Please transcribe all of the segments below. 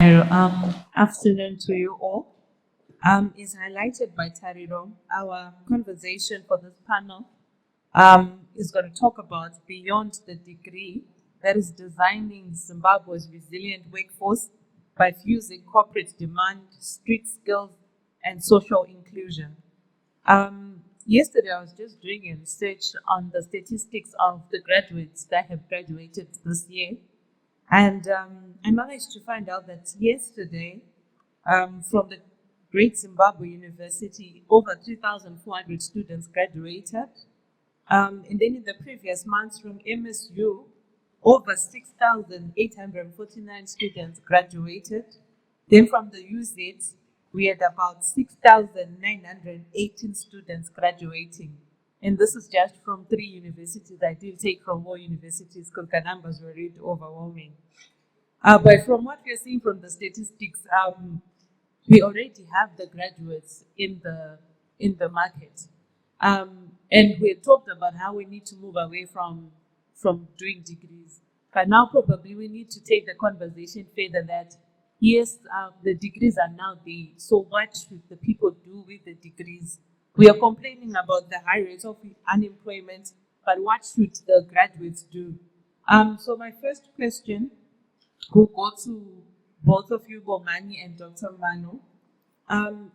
Afternoon to you all. Is highlighted by Tariro. Our conversation for this panel is going to talk about beyond the degree, that is designing Zimbabwe's resilient workforce by fusing corporate demand, street skills, and social inclusion. Yesterday, I was just doing a research on the statistics of the graduates that have graduated this year. And I managed to find out that yesterday, from the Great Zimbabwe University, over 3,400 students graduated. And then in the previous months from MSU, over 6,849 students graduated. Then from the UZ, we had about 6,918 students graduating. And this is just from 3 universities. I didn't take from all universities because the numbers were really overwhelming. But from what we're seeing from the statistics, we already have the graduates in the market. And we talked about how we need to move away from doing degrees. But now probably we need to take the conversation further that, yes, the degrees are now there. So what should the people do with the degrees? We are complaining about the high rate of unemployment, but what should the graduates do? So my first question will go to both of you, Bongai and Dr. Mano.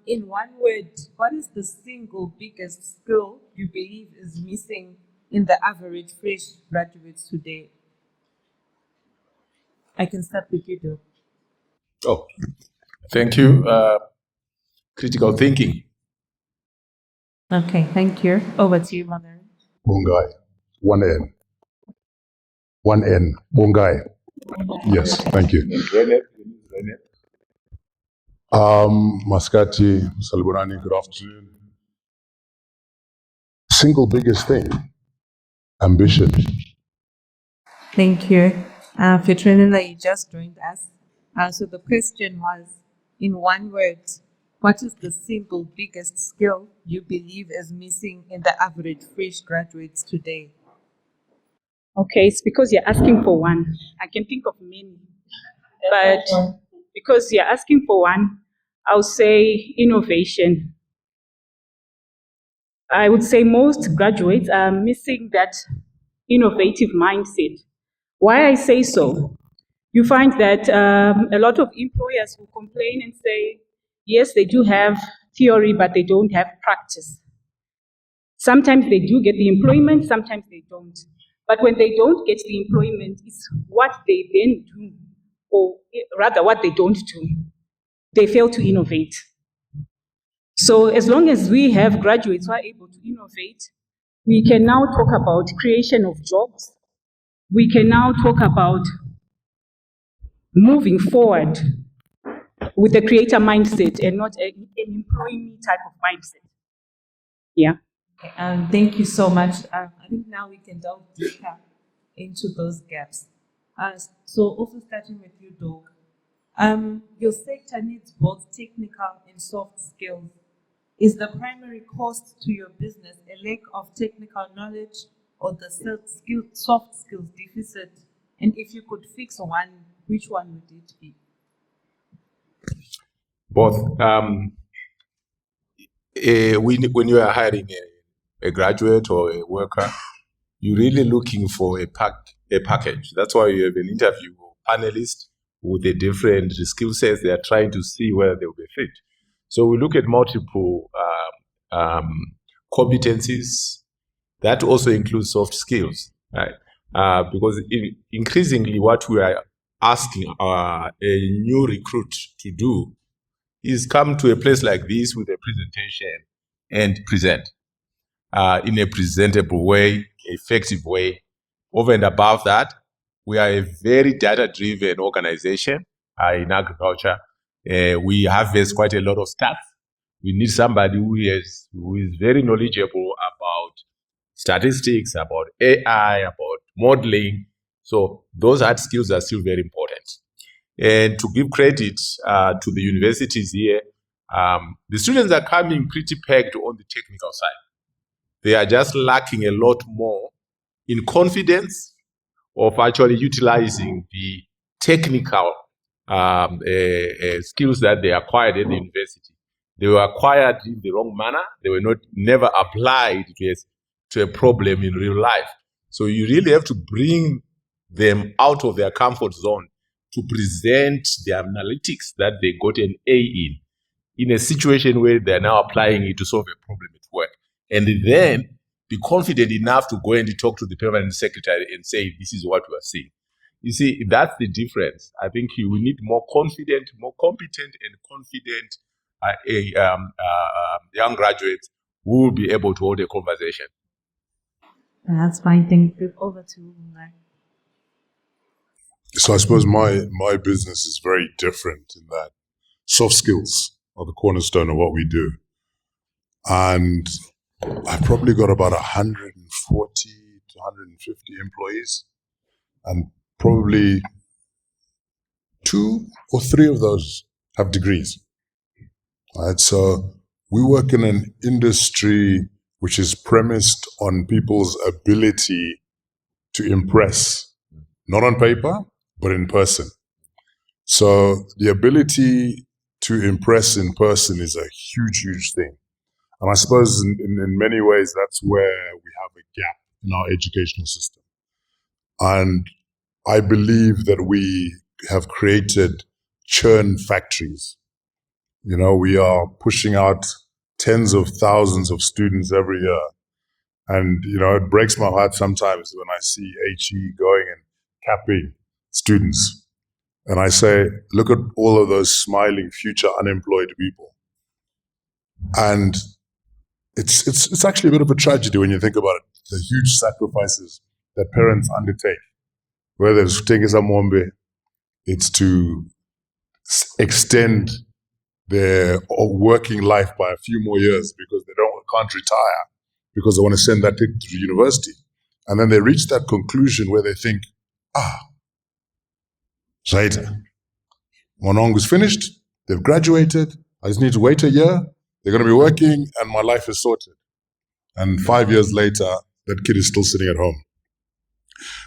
In one word, what is the single biggest skill you believe is missing in the average fresh graduates today? I can start with you, though. Oh, thank you. Critical thinking. Okay, thank you. Over to you, Mother. Bongai. One N. Bongai. Yes, thank you. Reneth. Maskati, Salburani, good afternoon. Single biggest thing, ambition. Thank you. Petronella, you just joined us. So the question was, in one word, what is the single biggest skill you believe is missing in the average fresh graduates today? Okay, it's because you're asking for one. I can think of many, but because you're asking for one, I'll say innovation. I would say most graduates are missing that innovative mindset. Why I say so? You find that a lot of employers will complain and say, yes, they do have theory, but they don't have practice. Sometimes they do get the employment, sometimes they don't. But when they don't get the employment, it's what they then do, or rather what they don't do. They fail to innovate. So as long as we have graduates who are able to innovate, we can now talk about creation of jobs. We can now talk about moving forward with a creator mindset and not an employee type of mindset. Yeah. Okay, thank you so much. I think now we can delve deeper into those gaps. So also starting with you, Doug. Your sector needs both technical and soft skills. Is the primary cost to your business a lack of technical knowledge or the soft skills deficit? And if you could fix one, which one would it be? Both. When you are hiring a graduate or a worker, you're really looking for a package. That's why you have an interview panelist with the different skill sets. They are trying to see where they will be fit. So we look at multiple competencies. That also includes soft skills, right? Because increasingly what we are asking a new recruit to do is come to a place like this with a presentation and present in a presentable way, effective way. Over and above that, we are a very data-driven organization in agriculture. We harvest quite a lot of stats. We need somebody who is very knowledgeable about statistics, about AI, about modeling. So those hard skills are still very important. And to give credit to the universities here, the students are coming pretty packed on the technical side. They are just lacking a lot more in confidence of actually utilizing the technical skills that they acquired at the university. They were acquired in the wrong manner. They were never applied to a problem in real life. So you really have to bring them out of their comfort zone to present the analytics that they got an A in a situation where they're now applying it to solve a problem at work. And then be confident enough to go and talk to the permanent secretary and say, this is what we are seeing. You see, that's the difference. I think we need more confident, more competent and confident young graduates who will be able to hold a conversation. That's fine. Thank you. Over to Bongai. So I suppose my business is very different in that soft skills are the cornerstone of what we do. And I've probably got about 140 to 150 employees, and probably 2 or 3 of those have degrees. Right? So we work in an industry which is premised on people's ability to impress, not on paper, but in person. So the ability to impress in person is a huge, huge thing. And I suppose in many ways, that's where we have a gap in our educational system. And I believe that we have created churn factories. You know, we are pushing out tens of thousands of students every year. And, you know, it breaks my heart sometimes when I see HE going and capping students. And I say, look at all of those smiling future unemployed people. And it's actually a bit of a tragedy when you think about it, the huge sacrifices that parents undertake. Whether it's Tengesa Mombe, it's to extend their working life by a few more years because they can't retire, because they want to send that kid to university. And then they reach that conclusion where they think, Zaita, Monongo's finished, they've graduated, I just need to wait a year, they're going to be working, and my life is sorted. And 5 years later, that kid is still sitting at home.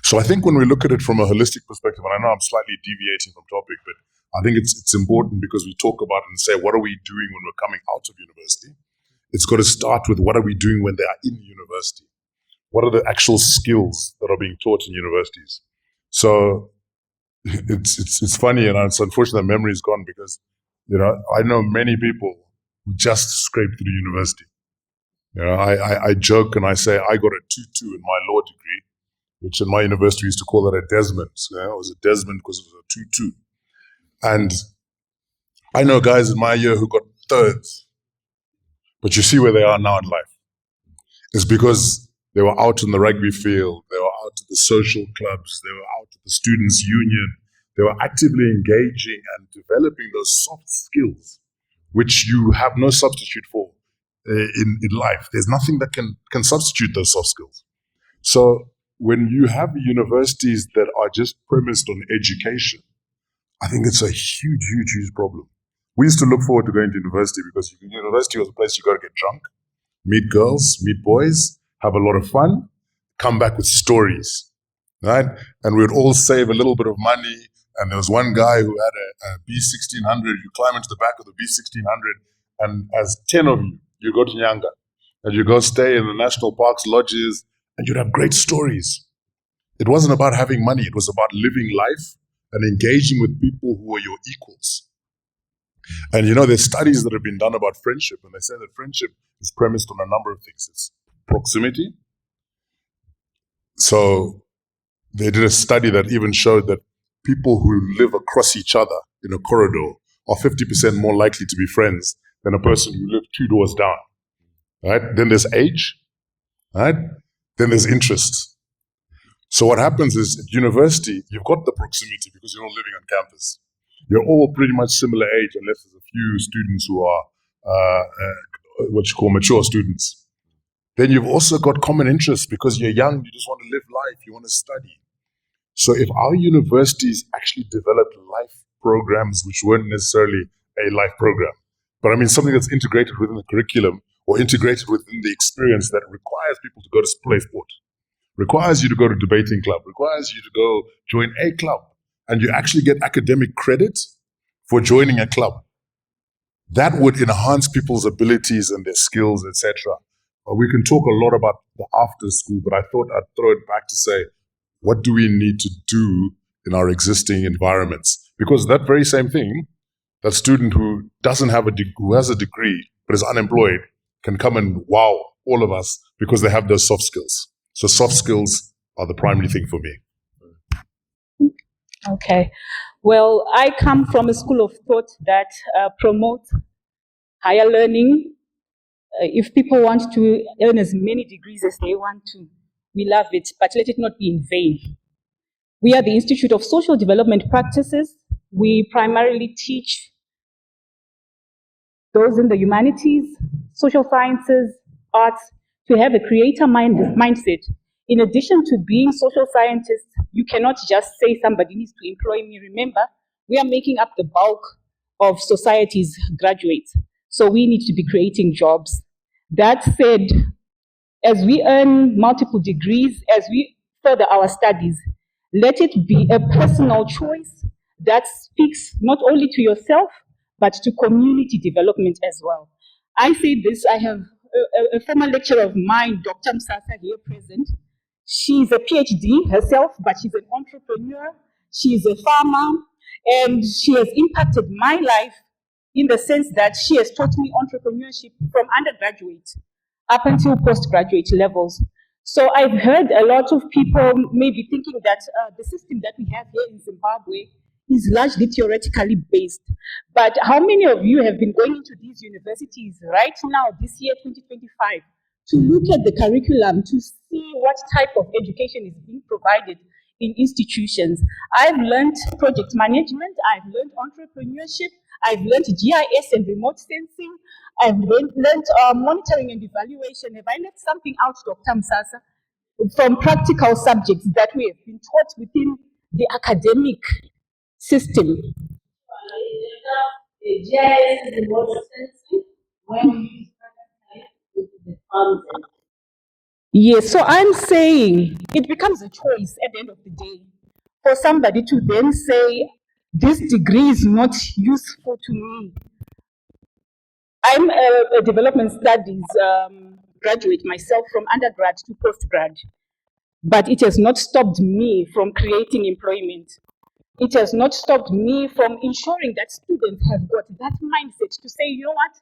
So I think when we look at it from a holistic perspective, and I know I'm slightly deviating from topic, but I think it's important because we talk about it and say, what are we doing when we're coming out of university? It's got to start with what are we doing when they are in university? What are the actual skills that are being taught in universities? So it's funny, and it's unfortunate that memory is gone because, you know, I know many people who just scraped through university. You know, I joke and I say I got a 2-2 in my law degree, which in my university we used to call that a Desmond. You know, it was a Desmond because it was a 2-2. And I know guys in my year who got thirds, but you see where they are now in life. It's because they were out in the rugby field, they were out at the social clubs, they were out at the students' union, they were actively engaging and developing those soft skills, which you have no substitute for in life. There's nothing that can substitute those soft skills. So when you have universities that are just premised on education, I think it's a huge, huge, huge problem. We used to look forward to going to university because university was a place you got to get drunk, meet girls, meet boys, have a lot of fun, come back with stories, right? And we would all save a little bit of money. And there was one guy who had a B1600. You climb into the back of the B1600, and as 10 of you go to Nyanga, and you go stay in the national parks, lodges, and you'd have great stories. It wasn't about having money. It was about living life and engaging with people who are your equals. And you know, there's studies that have been done about friendship, and they say that friendship is premised on a number of things. It's proximity. So they did a study that even showed that people who live across each other in a corridor are 50% more likely to be friends than a person who lives 2 doors down. Right? Then there's age, right? Then there's interest. So what happens is at university, you've got the proximity because you're all living on campus. You're all pretty much similar age, unless there's a few students who are what you call mature students. Then you've also got common interests because you're young, you just want to live life, you want to study. So if our universities actually developed life programs, which weren't necessarily a life program, but I mean something that's integrated within the curriculum or integrated within the experience that requires people to go to play sport, requires you to go to debating club, requires you to go join a club and you actually get academic credit for joining a club. That would enhance people's abilities and their skills, etc. We can talk a lot about the after school, but I thought I'd throw it back to say, what do we need to do in our existing environments? Because that very same thing, that student who doesn't have who has a degree but is unemployed can come and wow all of us because they have those soft skills. So soft skills are the primary thing for me. Okay. Well, I come from a school of thought that promotes higher learning. If people want to earn as many degrees as they want to, we love it, but let it not be in vain. We are the Institute of Social Development Practices. We primarily teach those in the humanities, social sciences, arts, to have a creator mindset. In addition to being social scientists, you cannot just say somebody needs to employ me. Remember, we are making up the bulk of society's graduates, so we need to be creating jobs. That said, as we earn multiple degrees, as we further our studies, let it be a personal choice that speaks not only to yourself, but to community development as well. I say this, I have a former lecturer of mine, Dr. Msasa, here present. She's a PhD herself, but she's an entrepreneur, she's a farmer, and she has impacted my life in the sense that she has taught me entrepreneurship from undergraduate up until postgraduate levels. So I've heard a lot of people maybe thinking that the system that we have here in Zimbabwe is largely theoretically based. But how many of you have been going into these universities right now, this year, 2025, to look at the curriculum, to see what type of education is being provided in institutions? I've learned project management, I've learned entrepreneurship, I've learned GIS and remote sensing, I've learned monitoring and evaluation. Have I left something out, Dr. Msasa? From practical subjects that we have been taught within the academic system. Yes, so I'm saying it becomes a choice at the end of the day for somebody to then say, this degree is not useful to me. I'm a development studies graduate myself from undergrad to postgrad, but it has not stopped me from creating employment. It has not stopped me from ensuring that students have got that mindset to say, you know what,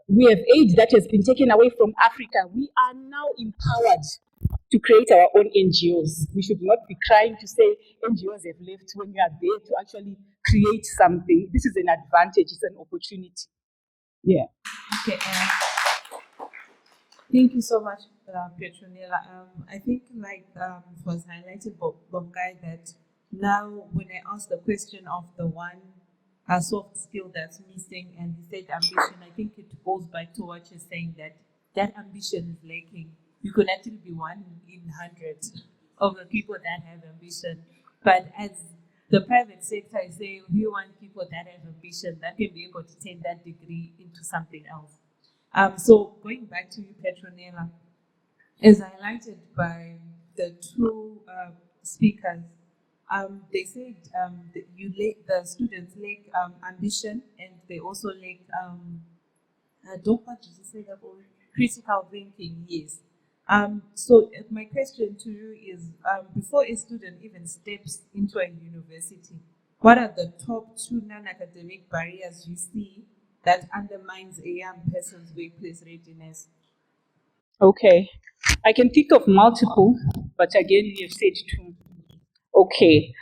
we have aid that has been taken away from Africa. We are now empowered to create our own NGOs. We should not be crying to say NGOs have left when we are there to actually create something. This is an advantage, it's an opportunity. Yeah. Okay. Thank you so much, Petronella. I think, like was highlighted by Bongai, that now when I asked the question of the one soft skill that's missing, and he said ambition, I think it goes back to what you're saying, that that ambition is lacking. You could actually be one in hundreds of the people that have ambition. But as the private sector is saying, we want people that have ambition that can be able to take that degree into something else. So going back to you, Petronella, as highlighted by the two speakers, they said the students lack ambition, and they also lack don't want to say that word, critical thinking. Yes. So my question to you is, before a student even steps into a university, what are the top two non-academic barriers you see that undermines a young person's workplace readiness? Okay. I can think of multiple, but again, you have said two. Okay.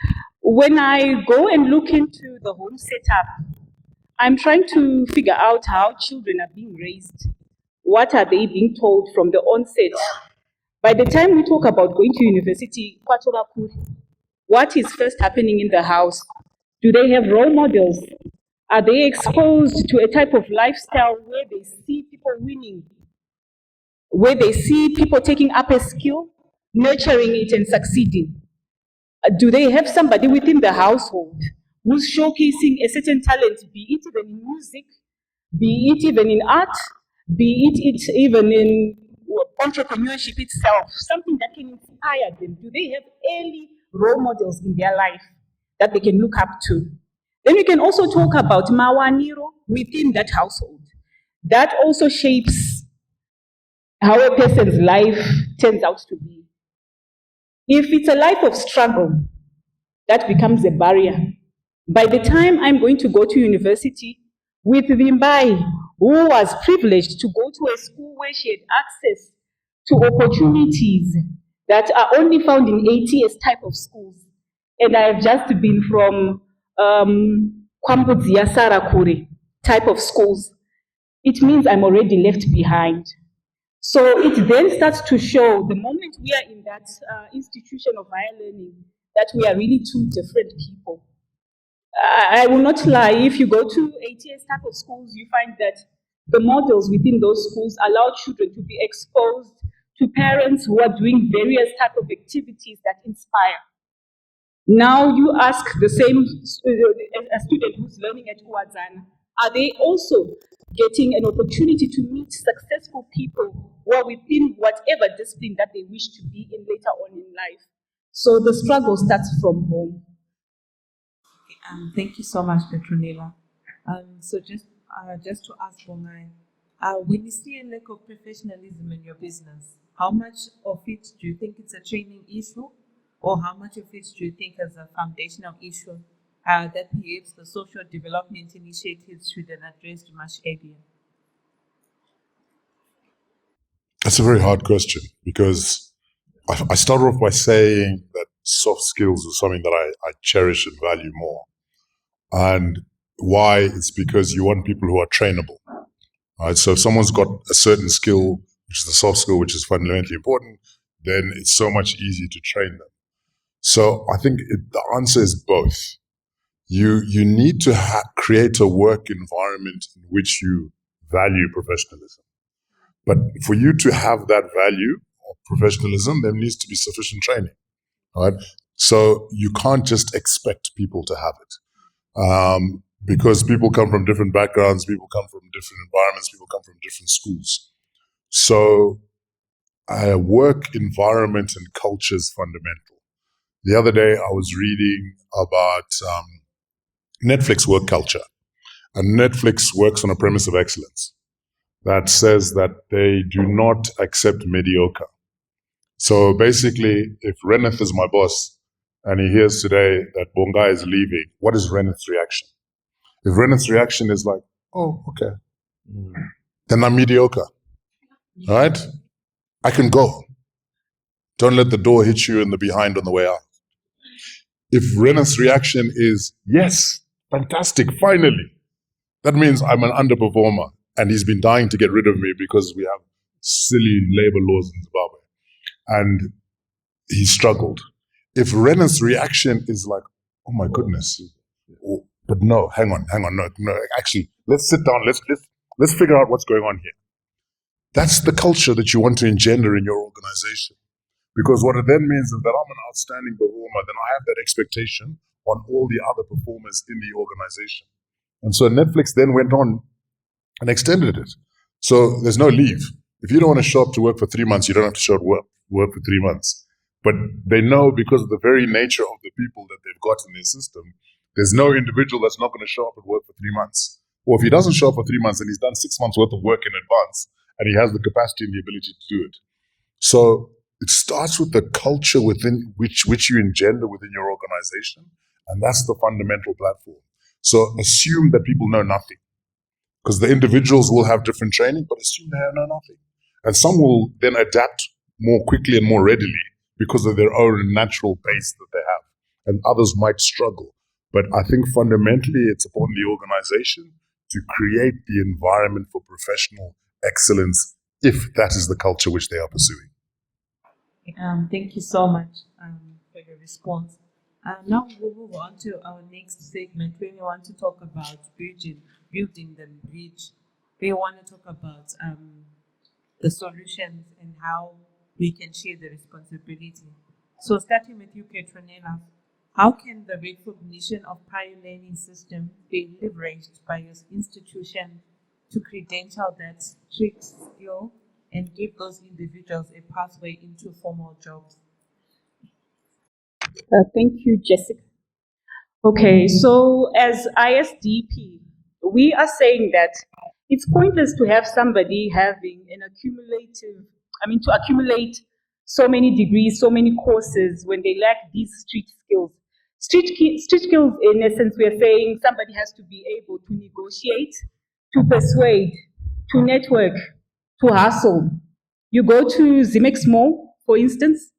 When I go and look into the home setup, I'm trying to figure out how children are being raised. What are they being told from the onset? By the time we talk about going to university, what is first happening in the house? Do they have role models? Are they exposed to a type of lifestyle where they see people winning, where they see people taking up a skill, nurturing it and succeeding? Do they have somebody within the household who's showcasing a certain talent, be it even in music, be it even in art, be it even in entrepreneurship itself, something that can inspire them? Do they have early role models in their life that they can look up to. Then we can also talk about mawaniro within that household. That also shapes how a person's life turns out to be. If it's a life of struggle, that becomes a barrier. By the time I'm going to go to university with Vimbai, who was privileged to go to a school where she had access to opportunities that are only found in ATS type of schools, and I have just been from Kwambudzia Sarakuri type of schools, it means I'm already left behind. So it then starts to show the moment we are in that institution of higher learning that we are really two different people. I will not lie, if you go to ATS type of schools, you find that the models within those schools allow children to be exposed to parents who are doing various type of activities that inspire. Now you ask the same a student who's learning at Uwadzana, are they also getting an opportunity to meet successful people who are within whatever discipline that they wish to be in later on in life? So the struggle starts from home. Thank you so much, Petronella. So just to ask Bongai, when you see a lack of professionalism in your business, how much of it do you think it's a training issue, or how much of it do you think is a foundational issue that perhaps the social development initiatives should have addressed much earlier? That's a very hard question, because I start off by saying that soft skills is something that I cherish and value more. And why? It's because you want people who are trainable. Right? So if someone's got a certain skill, which is the soft skill, which is fundamentally important, then it's so much easier to train them. So I think the answer is both. You need to create a work environment in which you value professionalism. But for you to have that value of professionalism, there needs to be sufficient training. Right? So you can't just expect people to have it. Because people come from different backgrounds, people come from different environments, people come from different schools. So a work environment and culture is fundamental. The other day I was reading about Netflix work culture. And Netflix works on a premise of excellence that says that they do not accept mediocre. So basically, if Reneth is my boss and he hears today that Bongai is leaving, what is Reneth's reaction? If Reneth's reaction is like, oh, okay, then I'm mediocre, all right? I can go. Don't let the door hit you in the behind on the way out. If Reneth's reaction is, yes, fantastic, finally, that means I'm an underperformer and he's been dying to get rid of me because we have silly labor laws in Zimbabwe. And he struggled. If Reneth's reaction is like, oh my goodness, but no, hang on, no, actually, let's sit down, let's figure out what's going on here. That's the culture that you want to engender in your organization. Because what it then means is that I'm an outstanding performer, then I have that expectation on all the other performers in the organization. And so Netflix then went on and extended it. So there's no leave. If you don't want to show up to work for 3 months, you don't have to show up to work for 3 months. But they know, because of the very nature of the people that they've got in their system, there's no individual that's not going to show up at work for 3 months. Or if he doesn't show up for 3 months and he's done 6 months worth of work in advance, and he has the capacity and the ability to do it. So it starts with the culture within which you engender within your organization, and that's the fundamental platform. So assume that people know nothing, because the individuals will have different training, but assume they know nothing. And some will then adapt more quickly and more readily because of their own natural base that they have, and others might struggle. But I think fundamentally it's upon the organization to create the environment for professional excellence, if that is the culture which they are pursuing. Thank you so much for your response. Now we'll move on to our next segment, where we want to talk about building the bridge. We want to talk about the solutions and how we can share the responsibility. So starting with you, Petronella, how can the recognition of prior learning system be leveraged by your institution to credential that strict skill and give those individuals a pathway into formal jobs? Thank you, Jessica. Okay, so as ISDP, we are saying that it's pointless to have somebody having to accumulate so many degrees, so many courses when they lack these street skills. Street skills, in essence, we are saying somebody has to be able to negotiate, to persuade, to network, to hustle. You go to Zimex Mall, for instance,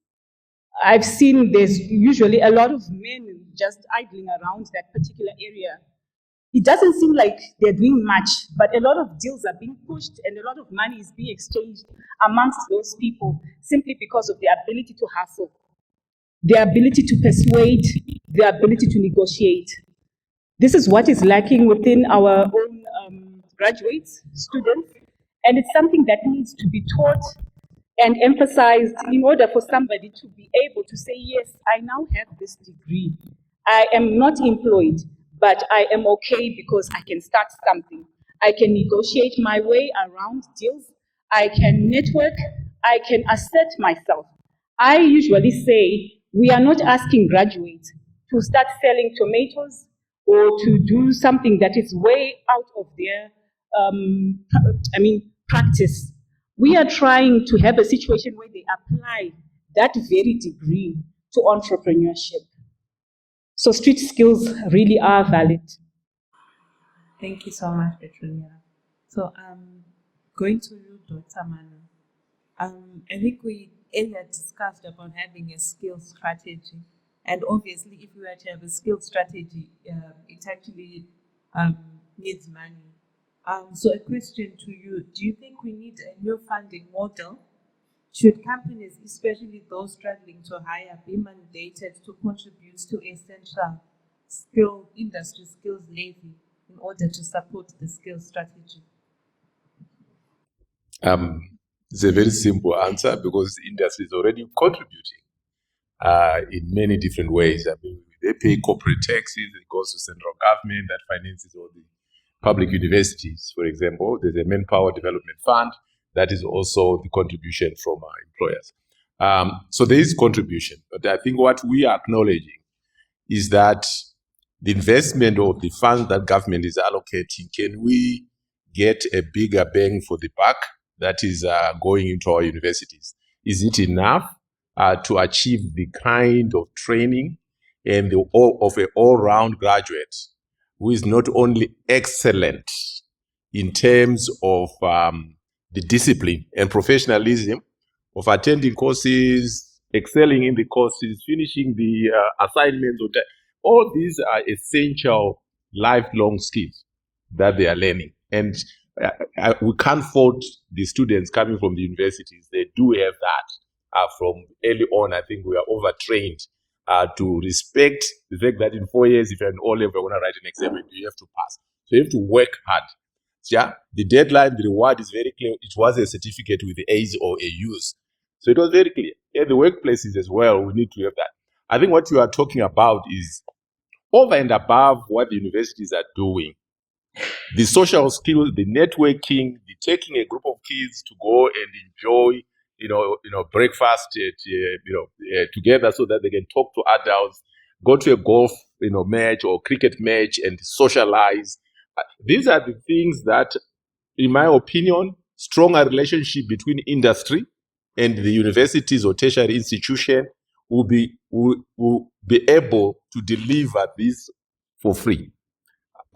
I've seen there's usually a lot of men just idling around that particular area. It doesn't seem like they're doing much, but a lot of deals are being pushed and a lot of money is being exchanged amongst those people simply because of their ability to hustle, their ability to persuade, their ability to negotiate. This is what is lacking within our own graduates, students, and it's something that needs to be taught and emphasized in order for somebody to be able to say, yes, I now have this degree. I am not employed, but I am okay because I can start something. I can negotiate my way around deals. I can network. I can assert myself. I usually say we are not asking graduates to start selling tomatoes or to do something that is way out of their, practice. We are trying to have a situation where they apply that very degree to entrepreneurship. So street skills really are valid. Thank you so much, Petronella. So, going to you, Dr. Mano. I think we earlier discussed about having a skill strategy, and obviously, if we were to have a skill strategy, it actually um, needs money. So, a question to you: do you think we need a new funding model? Should companies, especially those struggling to hire, be mandated to contribute to a central industry skills levy in order to support the skills strategy? It's a very simple answer because the industry is already contributing in many different ways. I mean, they pay corporate taxes, it goes to central government that finances all the public universities, for example. There's a manpower development fund that is also the contribution from our employers. So there is contribution, but I think what we are acknowledging is that the investment of the funds that government is allocating, can we get a bigger bang for the buck that is going into our universities? Is it enough to achieve the kind of training and of an all-round graduate who is not only excellent in terms of the discipline and professionalism of attending courses, excelling in the courses, finishing the assignments, all these are essential lifelong skills that they are learning. And we can't fault the students coming from the universities. They do have that from early on. I think we are overtrained to respect the fact that in 4 years, if you're in O level, you're going to write an exam, you have to pass. So you have to work hard. Yeah, the deadline, the reward is very clear. It was a certificate with the A's or a U's. So it was very clear. Yeah, the workplaces as well, we need to have that. I think what you are talking about is over and above what the universities are doing. The social skills, the networking, the taking a group of kids to go and enjoy, breakfast, together so that they can talk to adults, go to a golf, match or cricket match and socialize. These are the things that, in my opinion, stronger relationship between industry and the universities or tertiary institution will be able to deliver this for free.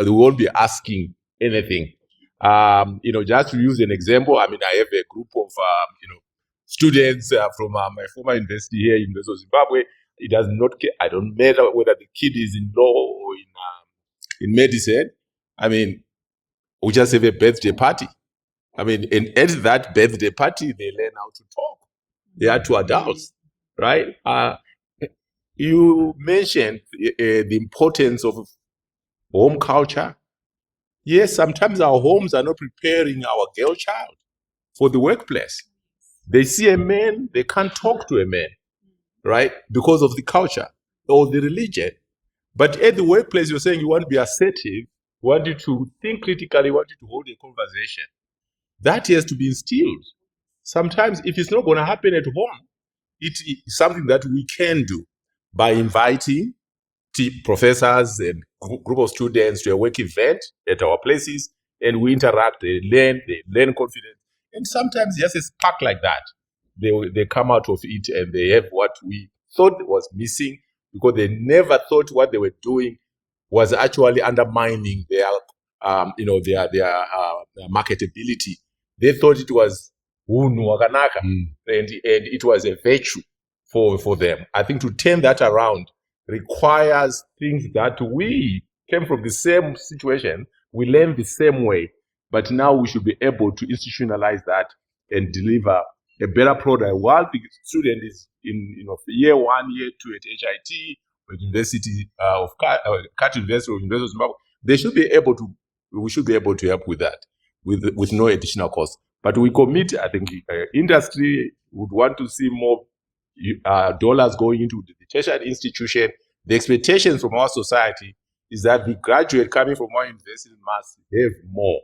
They won't be asking anything. Just to use an example, I mean, I have a group of students from my former university here, University of Zimbabwe. It does not care. I don't matter whether the kid is in law or in medicine. I mean, we just have a birthday party. I mean, and at that birthday party, they learn how to talk. They are to adults, right? You mentioned the importance of home culture. Yes, sometimes our homes are not preparing our girl child for the workplace. They see a man, they can't talk to a man, right? Because of the culture or the religion. But at the workplace, you're saying you want to be assertive, you want you to think critically, you want you to hold a conversation. That has to be instilled. Sometimes, if it's not going to happen at home, it is something that we can do by inviting professors and group of students to a work event at our places, and we interact, they learn confidence. And sometimes just a spark like that, they come out of it and they have what we thought was missing, because they never thought what they were doing was actually undermining their marketability. They thought it was hunhu wakanaka, and it was a virtue for them. I think to turn that around requires things that we came from the same situation, we learned the same way, but now we should be able to institutionalize that and deliver a better product. While the student is in year 1, year 2 at HIT, at University of University of Zimbabwe, we should be able to help with that with no additional cost. But we commit, I think industry would want to see more dollars going into the tertiary institution. The expectations from our society is that the graduate coming from our university must have more.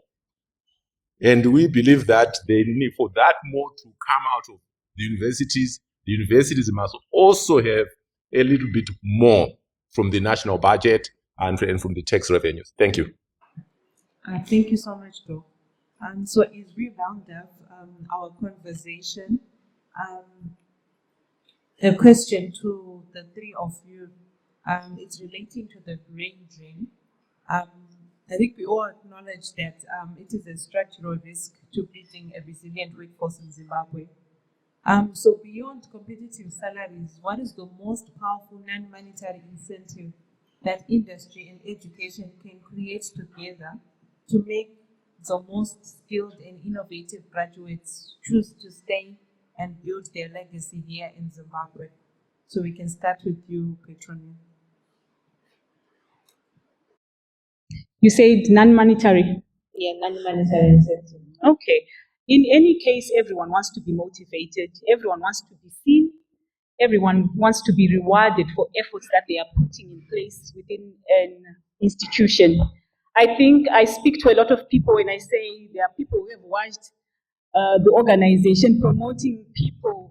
And we believe that they need for that more to come out of the universities must also have a little bit more from the national budget and from the tax revenues. Thank you. Thank you so much, Doc. So as we round up our conversation, a question to the three of you. It's relating to the brain drain. I think we all acknowledge that it is a structural risk to building a resilient workforce in Zimbabwe. So beyond competitive salaries, what is the most powerful non-monetary incentive that industry and education can create together to make the most skilled and innovative graduates choose to stay and build their legacy here in Zimbabwe? So we can start with you, Petronella. You said non-monetary. Yeah, non-monetary incentive. Okay. In any case, everyone wants to be motivated. Everyone wants to be seen. Everyone wants to be rewarded for efforts that they are putting in place within an institution. I think I speak to a lot of people when I say there are people who have watched the organization promoting people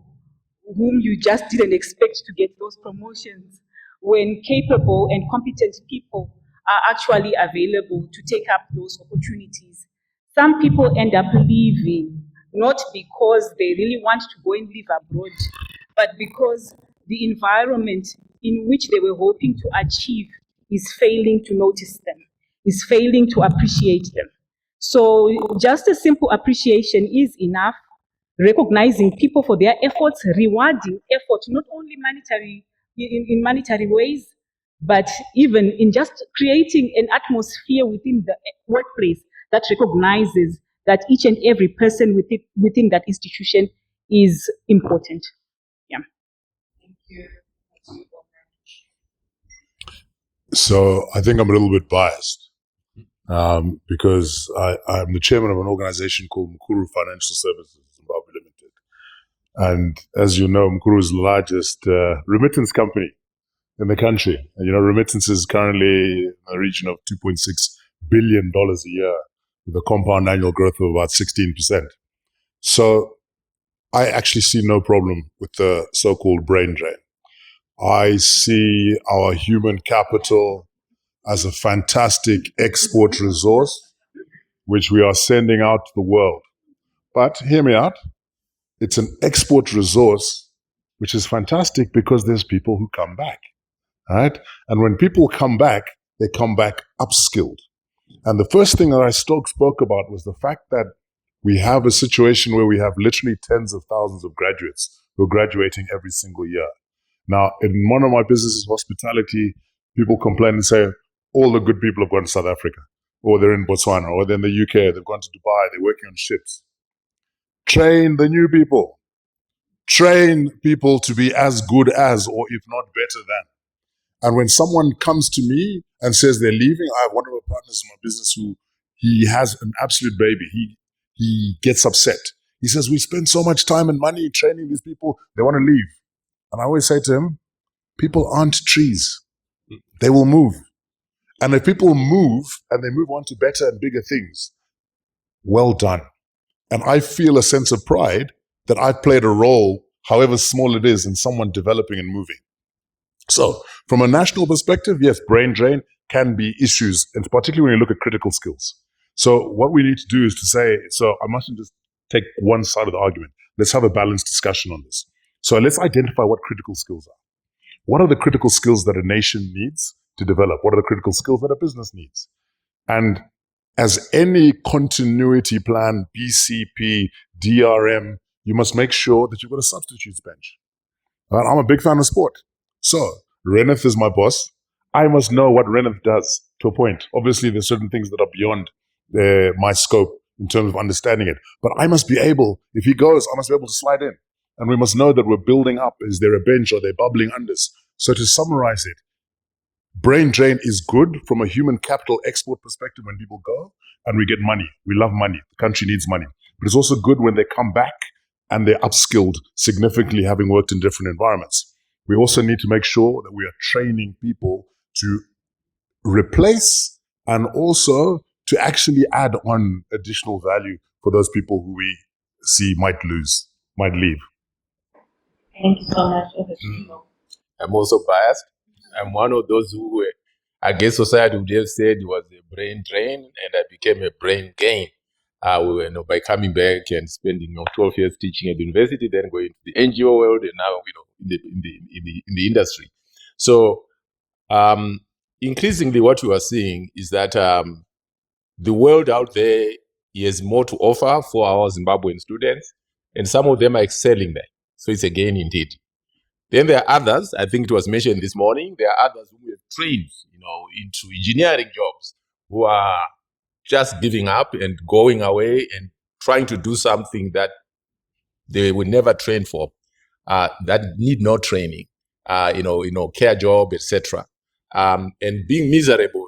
whom you just didn't expect to get those promotions, when capable and competent people are actually available to take up those opportunities. Some people end up leaving, not because they really want to go and live abroad, but because the environment in which they were hoping to achieve is failing to notice them, is failing to appreciate them. So just a simple appreciation is enough, recognizing people for their efforts, rewarding effort, not only monetary in monetary ways, but even in just creating an atmosphere within the workplace that recognizes that each and every person within that institution is important. Yeah. Thank you. So I think I'm a little bit biased because I'm the chairman of an organization called Mukuru Financial Services Zimbabwe Limited. And as you know, Mukuru is the largest remittance company in the country. And, remittance is currently in the region of $2.6 billion a year with a compound annual growth of about 16%. So I actually see no problem with the so-called brain drain. I see our human capital as a fantastic export resource, which we are sending out to the world. But hear me out. It's an export resource, which is fantastic because there's people who come back, right? And when people come back, they come back upskilled. And the first thing that I spoke about was the fact that we have a situation where we have literally tens of thousands of graduates who are graduating every single year. Now, in one of my businesses, hospitality, people complain and say, all the good people have gone to South Africa, or they're in Botswana, or they're in the UK, they've gone to Dubai, they're working on ships. Train the new people. Train people to be as good as, or if not better than. And when someone comes to me and says they're leaving, I have one of my partners in my business who, he has an absolute baby. He gets upset. He says, we spend so much time and money training these people, they want to leave. And I always say to him, people aren't trees. They will move. And if people move and they move on to better and bigger things, well done. And I feel a sense of pride that I've played a role, however small it is, in someone developing and moving. So, from a national perspective, yes, brain drain can be issues, and particularly when you look at critical skills. So, what we need to do is to say, so I mustn't just take one side of the argument. Let's have a balanced discussion on this. So, let's identify what critical skills are. What are the critical skills that a nation needs to develop? What are the critical skills that a business needs? And as any continuity plan, BCP, DRM, you must make sure that you've got a substitutes bench. Right? I'm a big fan of sport. So, Reneth is my boss. I must know what Reneth does to a point. Obviously, there's certain things that are beyond my scope in terms of understanding it. But I must be able, if he goes, I must be able to slide in. And we must know that we're building up. Is there a bench? Are they bubbling unders? So to summarize it, brain drain is good from a human capital export perspective when people go and we get money. We love money. The country needs money. But it's also good when they come back and they're upskilled significantly, having worked in different environments. We also need to make sure that we are training people to replace and also to actually add on additional value for those people who we see might leave. Thank you so much. Over to you. I'm also biased. I'm one of those who, I guess society would have said it was a brain drain, and I became a brain gain. By coming back and spending 12 years teaching at the university, then going to the NGO world, and now in the industry. So increasingly, what we are seeing is that the world out there has more to offer for our Zimbabwean students, and some of them are excelling there. So it's a gain indeed. Then there are others, I think it was mentioned this morning, there are others who we have trained, into engineering jobs, who are just giving up and going away and trying to do something that they were never trained for, that need no training, care job, etc. And being miserable.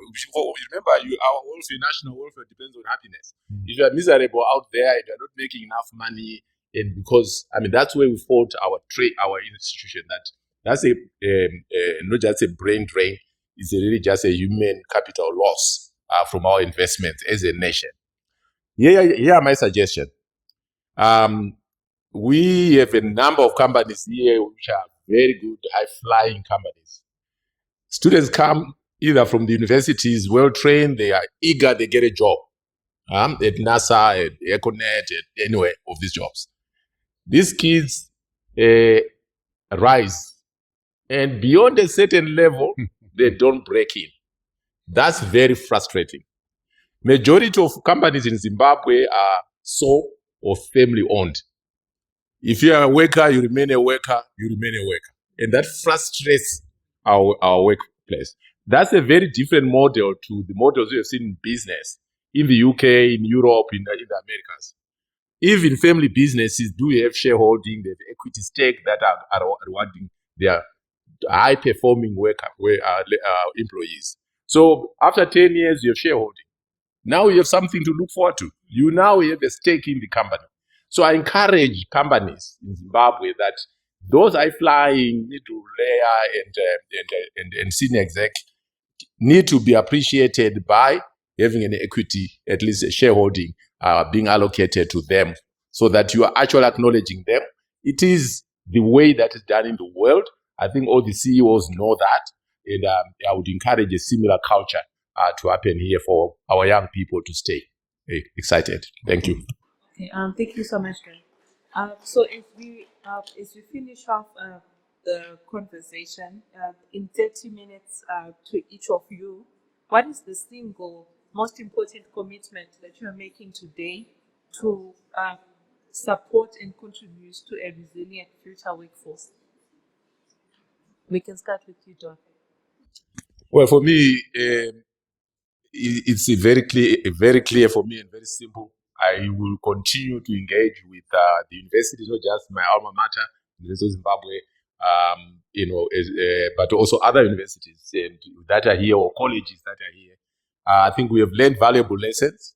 Remember, our welfare, national welfare depends on happiness. If you are miserable out there, if you are not making enough money, and because that's where we fought our institution. That's not just a brain drain. It's really just a human capital loss from our investments as a nation. Here are my suggestion. We have a number of companies here which are very good, high-flying companies. Students come either from the universities, well-trained, they are eager, they get a job at NASA, at Economist, at anywhere of these jobs. These kids rise, and beyond a certain level, they don't break in. That's very frustrating. Majority of companies in Zimbabwe are sole or family-owned. If you are a worker, you remain a worker, and that frustrates our workplace. That's a very different model to the models we have seen in business in the UK, in Europe, in the Americas. Even family businesses do have shareholding, they have equity stake that are rewarding their high-performing employees. So after 10 years, you have shareholding. Now you have something to look forward to. You now have a stake in the company. So I encourage companies in Zimbabwe that those high-flying middle layer and senior exec need to be appreciated by having an equity, at least a shareholding, being allocated to them, so that you are actually acknowledging them. It is the way that is done in the world. I think all the CEOs know that, and I would encourage a similar culture to happen here for our young people to stay excited. Thank you. Okay, thank you so much, guys. So as we finish off the conversation in 30 minutes to each of you, what is the single most important commitment that you are making today to support and contribute to a resilient future workforce? We can start with you, Don. Well, for me, it's very clear for me and very simple. I will continue to engage with the universities, not just my alma mater, University of Zimbabwe, but also other universities that are here or colleges that are here. I think we have learned valuable lessons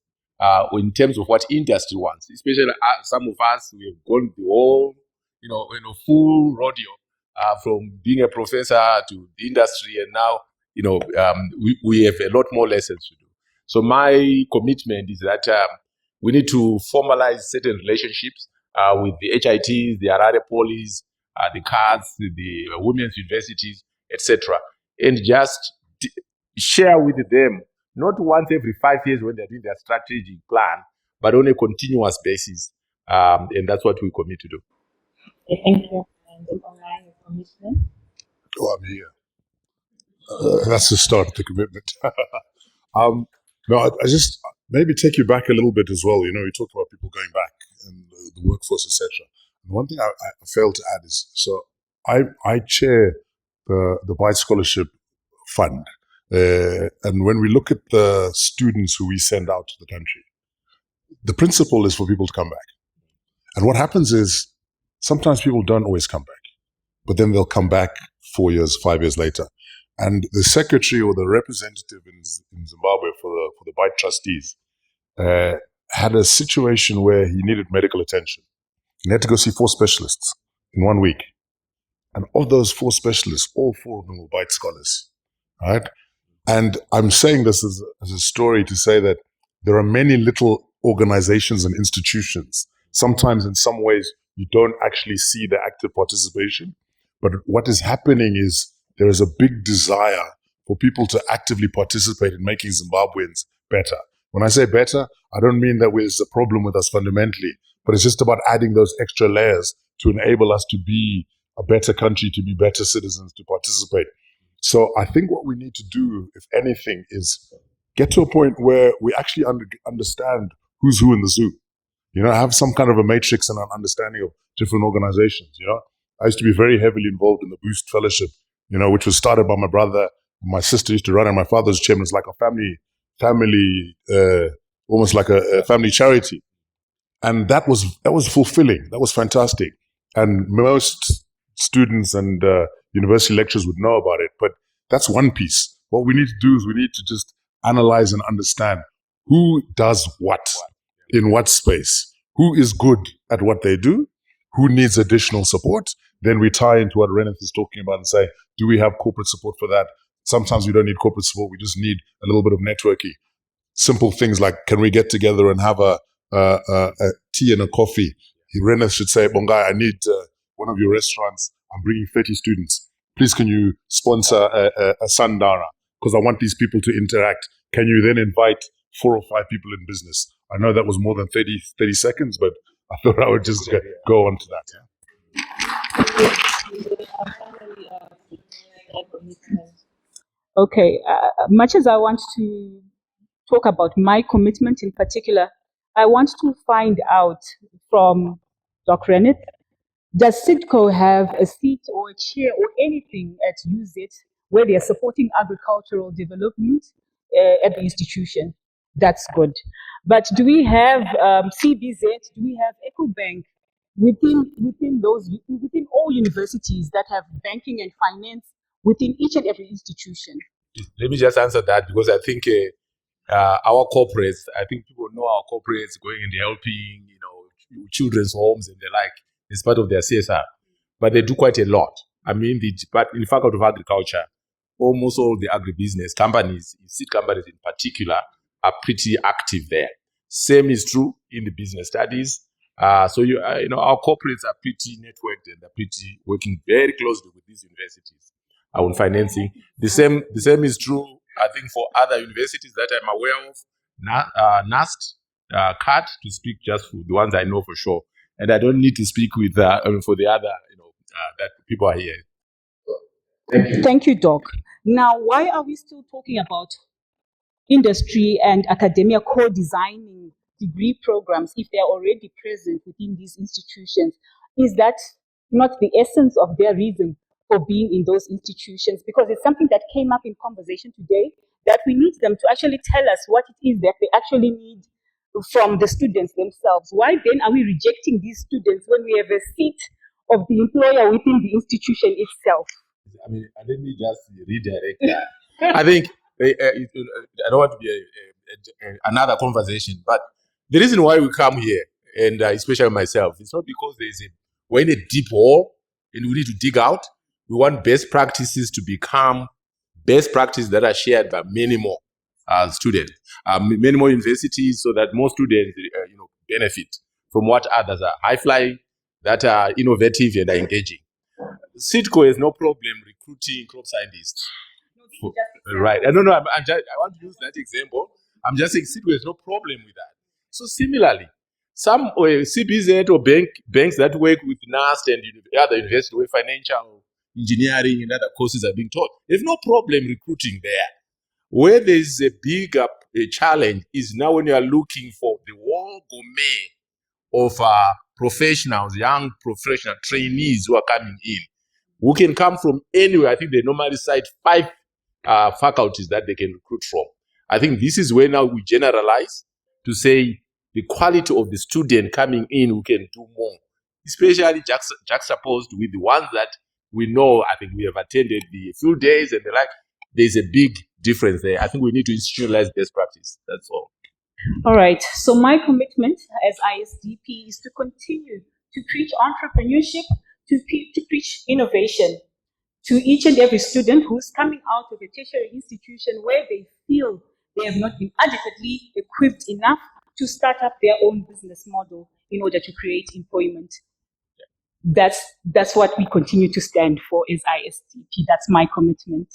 in terms of what industry wants. Especially some of us, we have gone the whole, full rodeo from being a professor to the industry, and now we have a lot more lessons to do. So my commitment is that we need to formalize certain relationships with the HITs, the Harare Polys, the CARDs, the women's universities, etc. And just share with them, not once every 5 years when they're doing their strategic plan, but on a continuous basis. And that's what we commit to do. Okay, thank you. And Bongai, your commitment? Oh, I'm here. That's the start of the commitment. No, I just maybe take you back a little bit as well. You know, you talk about people going back and the workforce, etc. And one thing I failed to add is, so I chair the Byte Scholarship Fund. And when we look at the students who we send out to the country, the principle is for people to come back. And what happens is sometimes people don't always come back, but then they'll come back 4 years, 5 years later. And the secretary or the representative in Zimbabwe for the Byte trustees had a situation where he needed medical attention. He had to go see 4 specialists in 1 week. And of those 4 specialists, all 4 of them were Byte scholars, right? And I'm saying this as a story to say that there are many little organizations and institutions. Sometimes in some ways, you don't actually see the active participation. But what is happening is there is a big desire for people to actively participate in making Zimbabweans better. When I say better, I don't mean that there's a problem with us fundamentally, but it's just about adding those extra layers to enable us to be a better country, to be better citizens, to participate. So I think what we need to do, if anything, is get to a point where we actually understand who's who in the zoo. You know, have some kind of a matrix and an understanding of different organizations. You know, I used to be very heavily involved in the Boost Fellowship, you know, which was started by my brother. My sister used to run, and my father's chairman. It's like a family, almost like a family charity. And that was fulfilling. That was fantastic. And most students and university lecturers would know about it. But that's one piece. What we need to do is we need to just analyze and understand who does what in what space, who is good at what they do, who needs additional support. Then we tie into what Reneth is talking about and say, do we have corporate support for that? Sometimes we don't need corporate support. We just need a little bit of networking. Simple things like, can we get together and have a tea and a coffee? Reneth should say, Bongai, I need one of your restaurants. I'm bringing 30 students. Please, can you sponsor a sundowner? Because I want these people to interact. Can you then invite 4 or 5 people in business? I know that was more than 30 seconds, but I thought I would just go on to that. Okay, much as I want to talk about my commitment in particular, I want to find out from Dr. Reneth, does CIDCO have a seat or a chair or anything at UZ where they are supporting agricultural development at the institution? That's good. But do we have CBZ? Do we have EcoBank within all universities that have banking and finance within each and every institution? Let me just answer that, because I think our corporates, I think people know our corporates going and helping, you know, children's homes and the like. It's part of their CSR, but they do quite a lot. I mean, in the Faculty of Agriculture, almost all the agribusiness companies, seed companies in particular, are pretty active there. Same is true in the business studies. So you know, our corporates are pretty networked and they're pretty working very closely with these universities on financing. The same is true, I think, for other universities that I'm aware of. NAST, CAT, to speak just for the ones I know for sure. And I don't need to speak with for the other, you know, that people are here. Thank you. Thank you, Doc. Now, why are we still talking about industry and academia co-designing degree programs if they are already present within these institutions? Is that not the essence of their reason for being in those institutions? Because it's something that came up in conversation today, that we need them to actually tell us what it is that they actually need from the students themselves. Why then are we rejecting these students when we have a seat of the employer within the institution itself? I mean, let me just redirect that. I think I don't want to be another conversation, but the reason why we come here, and especially myself, it's not because we're in a deep hole and we need to dig out. We want best practices to become best practices that are shared by many more students, many more universities, so that more students, benefit from what others are high flying, that are innovative and are engaging. SIDCO has no problem recruiting crop scientists. Right. I don't know. I want to use that example. I'm just saying SIDCO has no problem with that. So similarly, some CBZ or banks that work with NAST and other universities where financial engineering and other courses are being taught, there's no problem recruiting there. Where there's a bigger challenge is now when you are looking for the whole gourmet of professionals, young professional trainees who are coming in, who can come from anywhere. I think they normally cite 5 faculties that they can recruit from. I think this is where now we generalize to say the quality of the student coming in who can do more, especially juxtaposed with the ones that we know. I think we have attended the few days and the like. There's a big difference there. I think we need to institutionalize best practice. That's all. All right. So my commitment as ISDP is to continue to preach entrepreneurship, to preach innovation to each and every student who's coming out of a tertiary institution where they feel they have not been adequately equipped enough to start up their own business model in order to create employment. That's what we continue to stand for as ISDP. That's my commitment.